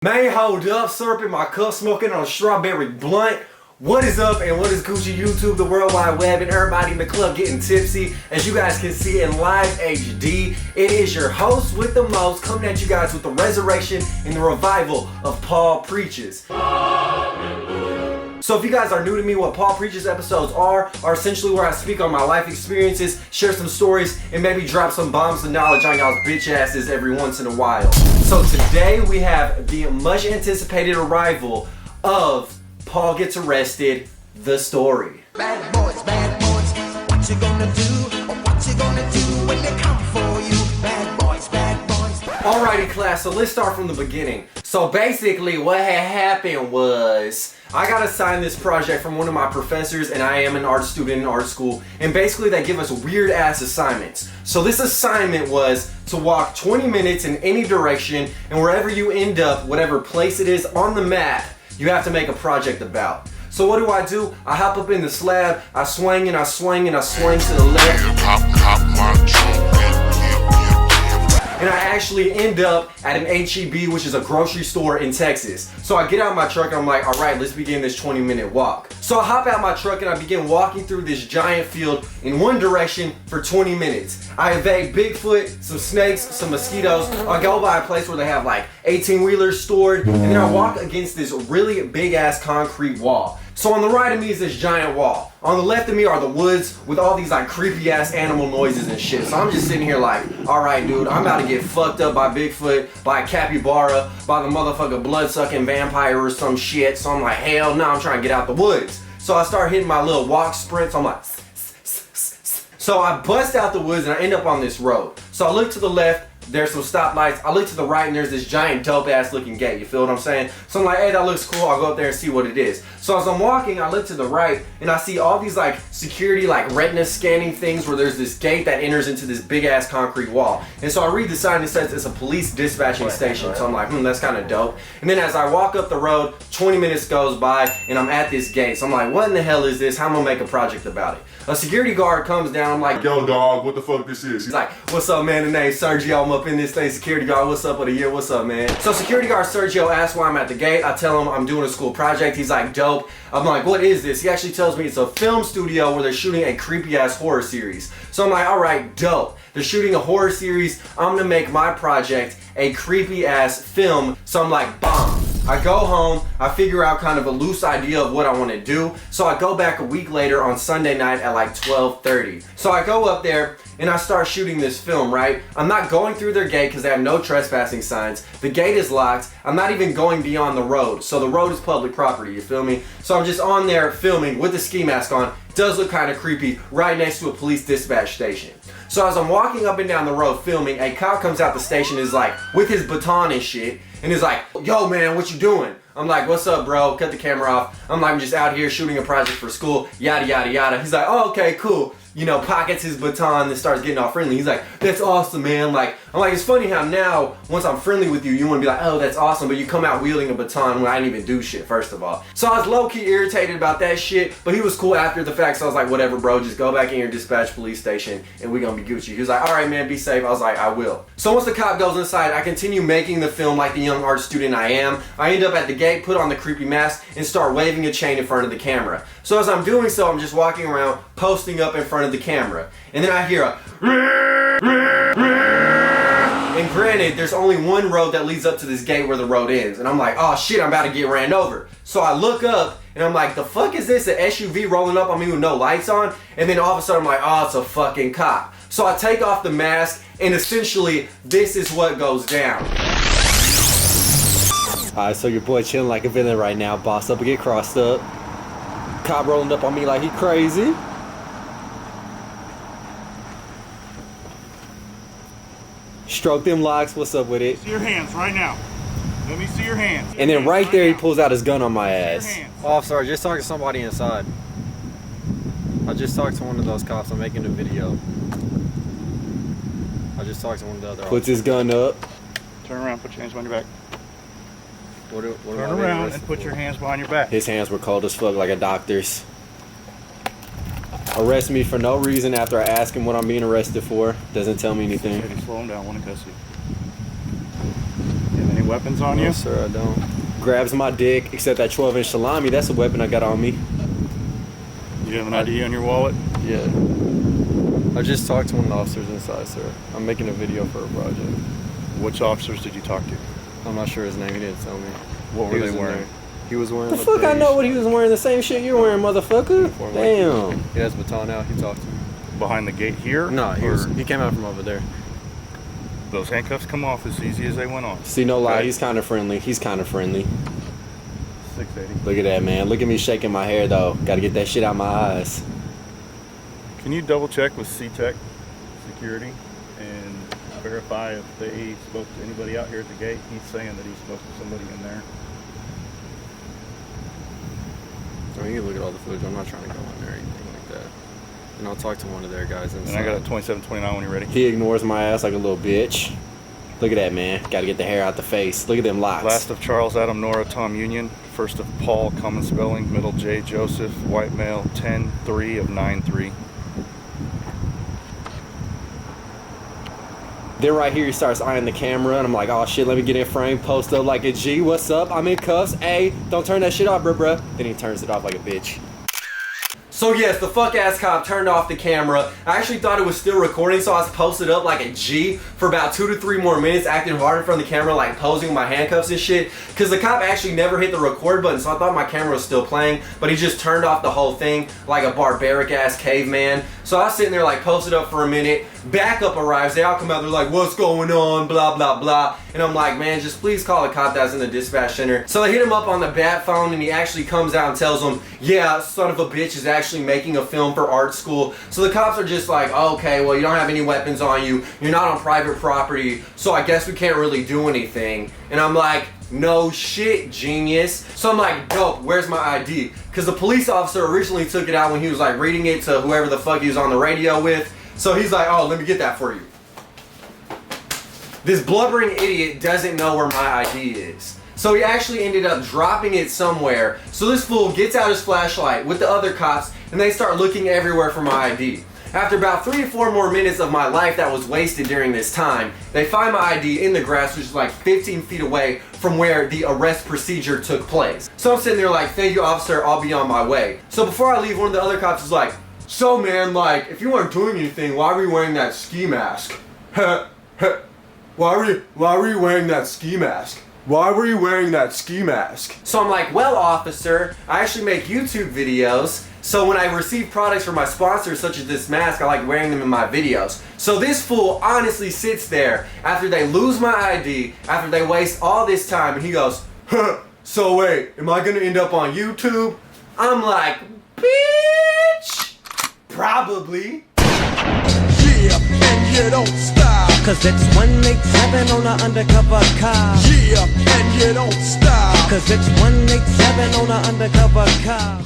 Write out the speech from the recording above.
Man, hold up, slurping my cup, smoking on a strawberry blunt. What is up and what is Gucci YouTube, the World Wide Web, and everybody in the club getting tipsy. As you guys can see in live HD, it is your host with the most, coming at you guys with the resurrection and the revival of Paul Preaches. So if you guys are new to me, what Paul Preaches episodes are essentially where I speak on my life experiences, share some stories, and maybe drop some bombs of knowledge on y'all's bitch asses every once in a while. So today we have the much anticipated arrival of Paul Gets Arrested, the story. Bad boys, what you gonna do? What you gonna do when they come for you? Bad boys, bad boys. Alrighty class, so let's start from the beginning. So basically what had happened was, I got assigned this project from one of my professors, and I am an art student in art school, and basically they give us weird ass assignments. So this assignment was to walk 20 minutes in any direction, and wherever you end up, whatever place it is on the map, you have to make a project about. So what do? I hop up in the slab, I swing and I swing and I swing to the left. And I actually end up at an HEB, which is a grocery store in Texas. So I get out of my truck and I'm like, all right, let's begin this 20-minute walk. So I hop out my truck and I begin walking through this giant field in one direction for 20 minutes. I evade Bigfoot, some snakes, some mosquitoes. I go by a place where they have like 18-wheelers stored, and then I walk against this really big ass concrete wall. So on the right of me is this giant wall. On the left of me are the woods with all these like creepy ass animal noises and shit. So I'm just sitting here like, alright dude, I'm about to get fucked up by Bigfoot, by a capybara, by the motherfucking blood-sucking vampire or some shit. So I'm like, hell no, I'm trying to get out the woods. So I start hitting my little walk sprints. I'm like, so I bust out the woods and I end up on this road. So I look to the left, there's some stoplights. I look to the right and there's this giant dope ass looking gate. You feel what I'm saying? So I'm like, hey, that looks cool. I'll go up there and see what it is. So as I'm walking, I look to the right and I see all these like security, like retina scanning things where there's this gate that enters into this big ass concrete wall. And so I read the sign and it says it's a police dispatching station. So I'm like, that's kind of dope. And then as I walk up the road, 20 minutes goes by and I'm at this gate. So I'm like, what in the hell is this? How am I gonna make a project about it? A security guard comes down. I'm like, yo dog, what the fuck this is? He's like, what's up man, the name's Sergio, I'm up in this thing. Security guard, what's up of the year, what's up man? So security guard Sergio asks why I'm at the gate. I tell him I'm doing a school project. He's like, dope. I'm like, what is this? He actually tells me it's a film studio where they're shooting a creepy ass horror series. So I'm like, alright, dope. They're shooting a horror series. I'm gonna make my project a creepy ass film. So I'm like, bomb. I go home, I figure out kind of a loose idea of what I want to do. So I go back a week later on Sunday night at like 12:30. So I go up there and I start shooting this film, right? I'm not going through their gate because they have no trespassing signs. The gate is locked. I'm not even going beyond the road. So the road is public property, you feel me? So I'm just on there filming with the ski mask on. It does look kind of creepy, right next to a police dispatch station. So as I'm walking up and down the road filming, a cop comes out the station, is like, with his baton and shit, and is like, yo man, what you doing? I'm like, what's up bro? Cut the camera off. I'm like, I'm just out here shooting a project for school, yada yada yada. He's like, oh okay, cool. You know, pockets his baton and starts getting all friendly. He's like, that's awesome man. Like, I'm like, it's funny how now, once I'm friendly with you, you want to be like, oh that's awesome, but you come out wielding a baton when I didn't even do shit, first of all. So I was low-key irritated about that shit, but he was cool after the fact, so I was like, whatever bro, just go back in your dispatch police station and we gonna be Gucci. He was like, alright man, be safe. I was like, I will. So once the cop goes inside, I continue making the film like the young art student I am. I end up at the gate, put on the creepy mask, and start waving a chain in front of the camera. So as I'm doing so, I'm just walking around, posting up in front of the camera. And then I hear a and granted, there's only one road that leads up to this gate where the road ends. And I'm like, oh shit, I'm about to get ran over. So I look up and I'm like, the fuck is this? An SUV rolling up on me with no lights on? And then all of a sudden I'm like, oh, it's a fucking cop. So I take off the mask and essentially this is what goes down. Alright, so your boy chilling like a villain right now, bossed up and get crossed up. Cop rolling up on me like he crazy. Stroke them locks, what's up with it? See your hands right now. Let me see your hands. And then right there he pulls out his gun on my ass. Officer, I just talked to somebody inside. I just talked to one of those cops. I'm making a video. I just talked to one of the other Puts his gun up. Turn around, put your hands behind your back. What Turn around and put your hands behind your back. His hands were cold as fuck like a doctor's. Arrest me for no reason after I ask him what I'm being arrested for. Doesn't tell me anything. Slow him down, I want to cuss you. Yeah, weapons on you? No, sir, I don't. Grabs my dick, except that 12-inch salami, that's a weapon I got on me. You have an ID on your wallet? Yeah. I just talked to one of the officers inside, sir. I'm making a video for a project. Which officers did you talk to? I'm not sure his name. He didn't tell me. What were they wearing? He was wearing The fuck I know what he was wearing, the same shit you're wearing, motherfucker. Damn. He has a baton out. He talked to me. Behind the gate here? No, he came out from over there. Those handcuffs come off as easy as they went on. See, no lie, Okay. he's kind of friendly. He's kind of friendly. 680. Look at that, man. Look at me shaking my hair, though. Gotta get that shit out my eyes. Can you double check with C-Tech Security and verify if they spoke to anybody out here at the gate? He's saying that he spoke to somebody in there. I mean, you can look at all the footage. I'm not trying to go in there or anything like that. And I'll talk to one of their guys inside. And I got a 2729 when you're ready. He ignores my ass like a little bitch. Look at that, man. Gotta get the hair out the face. Look at them locks. Last of Charles, Adam, Nora, Tom Union. First of Paul, common spelling. Middle J, Joseph. White male, 10-3 of 9-3. Then right here he starts eyeing the camera and I'm like, oh shit, let me get in frame, post up like a G, what's up? I'm in cuffs, hey, don't turn that shit off, bruh. Then he turns it off like a bitch. So yes, the fuck ass cop turned off the camera. I actually thought it was still recording, so I was posted up like a G for about 2 to 3 more minutes, acting hard in front of the camera, like posing with my handcuffs and shit. Cause the cop actually never hit the record button, so I thought my camera was still playing, but he just turned off the whole thing like a barbaric ass caveman. So I was sitting there like posted up for a minute. Backup arrives, they all come out, they're like, what's going on, blah, blah, blah. And I'm like, man, just please call a cop that's in the dispatch center. So they hit him up on the bat phone and he actually comes out and tells them, yeah, son of a bitch is actually making a film for art school. So the cops are just like, okay, well, you don't have any weapons on you. You're not on private property. So I guess we can't really do anything. And I'm like, no shit, genius. So I'm like, dope, where's my ID? Because the police officer originally took it out when he was like reading it to whoever the fuck he was on the radio with. So he's like, oh, let me get that for you. This blubbering idiot doesn't know where my ID is. So he actually ended up dropping it somewhere. So this fool gets out his flashlight with the other cops and they start looking everywhere for my ID. After about 3 to 4 more minutes of my life that was wasted during this time, they find my ID in the grass, which is like 15 feet away from where the arrest procedure took place. So I'm sitting there like, thank you, officer, I'll be on my way. So before I leave, one of the other cops is like, so man, like, if you weren't doing anything, why were you wearing that ski mask? Why were you wearing that ski mask? Why were you wearing that ski mask? So I'm like, well, officer, I actually make YouTube videos. So when I receive products from my sponsors, such as this mask, I like wearing them in my videos. So this fool honestly sits there after they lose my ID, after they waste all this time, and he goes, so wait, am I gonna end up on YouTube? I'm like, bitch, probably. Yeah, and you don't stop. Cause it's 187 on an undercover car. Yeah, and you don't stop. Cause it's 187 on an undercover car.